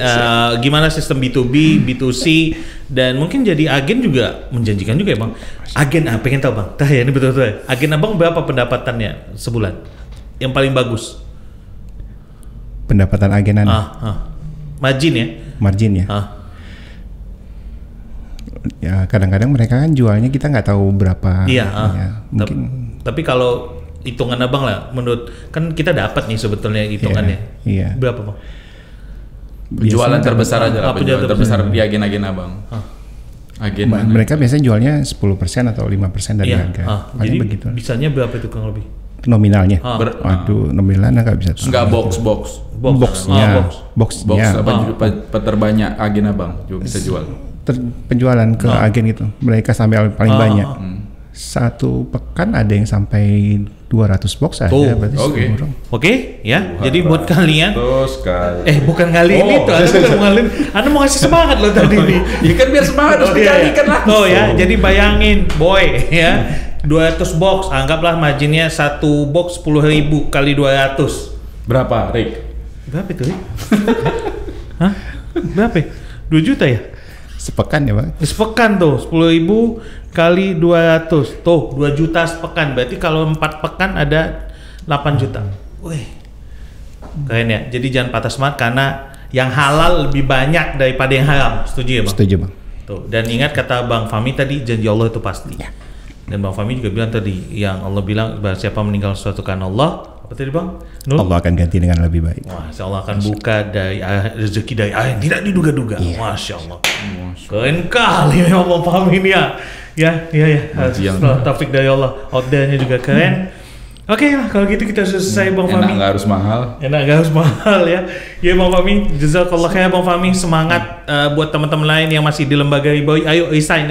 gimana sistem B2B, B2C, dan mungkin jadi agen juga menjanjikan juga ya Bang. Agen apa? Pengen tahu Bang? Ya ini betul-betul. Agen Abang berapa pendapatannya sebulan? Yang paling bagus? Pendapatan agenan. Margin ya? Margin ya. Ya kadang-kadang mereka kan jualnya kita nggak tahu berapa. Iya. Ya, mungkin. Tapi kalau hitungan Abang lah, menurut kan kita dapat nih sebetulnya hitungannya. Iya. Berapa Bang? Penjualan terbesar aja lah, penjualan terbesar di agen-agen Abang. Agen mana? Mereka biasanya jualnya 10% atau 5% dari harga. Jadi begitu. bisanya berapa itu kurang lebih? Nominalnya. Waduh, nominalnya nggak bisa. Enggak box. Boxnya. Apa terbanyak agen Abang juga bisa jual. Penjualan ke agen itu mereka sampai paling banyak. Satu pekan ada yang sampai 200 box ada. Oke, ya. Jadi buat kalian. Bukan kali ini tuh. Anda mau ngasih semangat loh tadi nih. Ya kan biar semangat harus dikalikan lah. Ya. Jadi bayangin, boy, ya. 200 box, anggaplah marginnya satu box 10.000 kali 200. Berapa, Rick? Berapa itu, Rick? Hah? Berapa? 2 juta ya? Sepekan ya Bang? Sepekan tuh, 10.000 kali 200. Tuh, 2 juta sepekan. Berarti kalau 4 pekan ada 8 juta. Wih, keren ya. Jadi jangan patah semangat karena yang halal lebih banyak daripada yang haram. Setuju ya Bang? Setuju Bang. Tuh, dan ingat kata Bang Fahmi tadi, janji Allah itu pasti. Ya. Dan Bang Fahmi juga bilang tadi, yang Allah bilang, siapa meninggal sesuatu karena Allah, apa tadi Bang? Allah akan ganti dengan lebih baik. Masya Allah akan buka dari rezeki dari yang tidak diduga-duga. Masya Allah. Keren kali memang Bang Fahmi ini ya. Ya. Taufik dari Allah. Ordernya juga keren. Oke lah, kalau gitu kita selesai Bang Fahmi. Enak nggak harus mahal. Ya. Ya Bang Fahmi, jazakallah khair Bang Fahmi. Semangat buat teman-teman lain yang masih di lembaga ribawi. Ayo resign.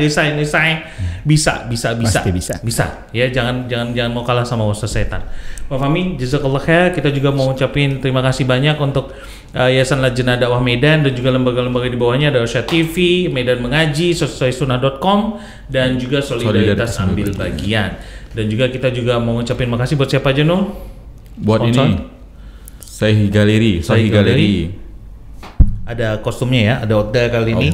Bisa. Pasti bisa. Ya, jangan mau kalah sama Ustaz Setan. Bang Fahmi, jazakallah khair. Kita juga mau ucapin terima kasih banyak untuk Yayasan Lajnah Dakwah Medan dan juga lembaga-lembaga di bawahnya, ada Arsyad TV, Medan Mengaji, sesuaisunah.com, dan juga Solidaritas Ambil Bagian. Dan juga kita juga mau ngucapin makasih buat siapa aja Nur? Buat sponsor? Ini Sahih Galeri. Ada kostumnya ya, ada order kali ini.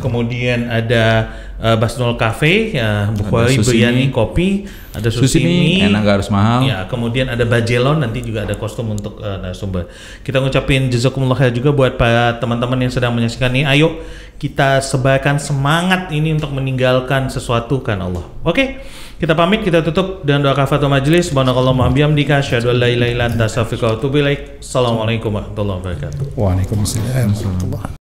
Kemudian ada Basnul Cafe, ya, Bukhari Biryani Kopi, ada Susimi, enak gak harus mahal. Ya, kemudian ada Bajelon, nanti juga ada kostum untuk narasumber. Kita ngucapin jazakumullah khair juga buat para teman-teman yang sedang menyaksikan ini. Ayo kita sebarkan semangat ini untuk meninggalkan sesuatu kan Allah. Oke, kita pamit, kita tutup dan doa kafatul majelis. Subhanakallahumma bihamdika asyhadu an la ilaha illa anta astaghfiruka wa atubu ilaik. Assalamualaikum warahmatullahi wabarakatuh. Waalaikumsalam warahmatullahi wabarakatuh.